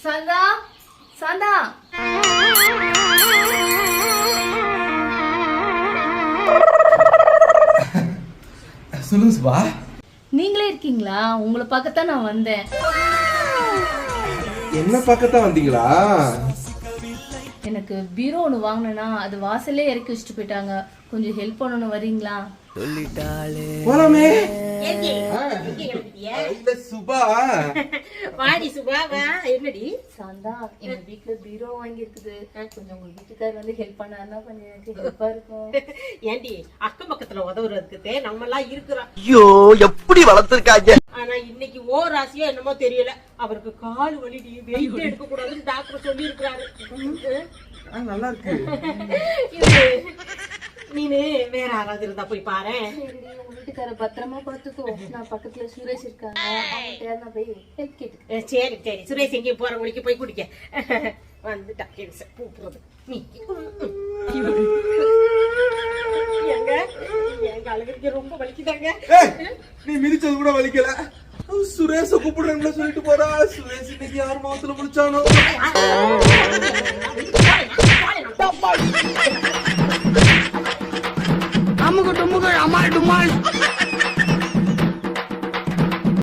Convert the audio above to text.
சாந்தா சாந்தா சொல்லுங்க சுபா. நீங்களே இருக்கீங்களா? உங்களை பார்க்கத்தான் நான் வந்தேன். என்ன பார்க்கத்தான் வந்தீங்களா? எனக்கு பீரோ ஒன்று வாங்கினேன்னா அது வாசல்லே இறக்கி வச்சுட்டு போயிட்டாங்க. கொஞ்சம் ஹெல்ப் பண்ணணும், வரீங்களா? போலாமே. சுபா வாடி சுபா வா. என்னடி சாந்தா, எங்க வீட்டுல பீரோ வாங்கி இருக்குது. கொஞ்சம் உங்க வீட்டுக்காரர் வந்து ஹெல்ப் பண்ணாருன்னா கொஞ்சம் எனக்கு ஹெல்ப்பா இருக்கும். ஏண்டி அக்கம் பக்கத்துல உதவுறதுக்கு நம்ம எல்லாம் இருக்கிறோம். ஐயோ எப்படி வளர்த்திருக்காங்க. ஆனா இன்னைக்கு ஓ ராசியோ என்னமோ தெரியல, அவருக்கு கால் வலிடி வெயிட் எடுக்க கூடாதுன்னு டாக்டர் சொல்லி இருக்கிறாரு. நல்லா இருக்கு. நீனு வேற யாராவது இருந்தா போய் பாரு. உங்க வீட்டுக்காரர் பத்திரமா பார்த்துக்கோ. நான் பக்கத்துல சுரேஷ் இருக்காங்க, அவங்ககிட்ட நான் போய் ஹெல்ப் கேட்டு. சரி சரி, சுரேஷ் எங்கேயும் போறவங்களுக்கு போய் குடிக்க வந்துட்டா. கூப்பிடுறது நீ எங்க எங்க அழுகிறீங்க, ரொம்ப வலிக்குதாங்க. நீ மிதிச்சது கூட வலிக்கல. சுரேஷ கூப்பிடுறேன்னு சொல்லிட்டு போறா. சுரேஷ் இன்னைக்கு யார் மாத்துல முடிச்சானோ.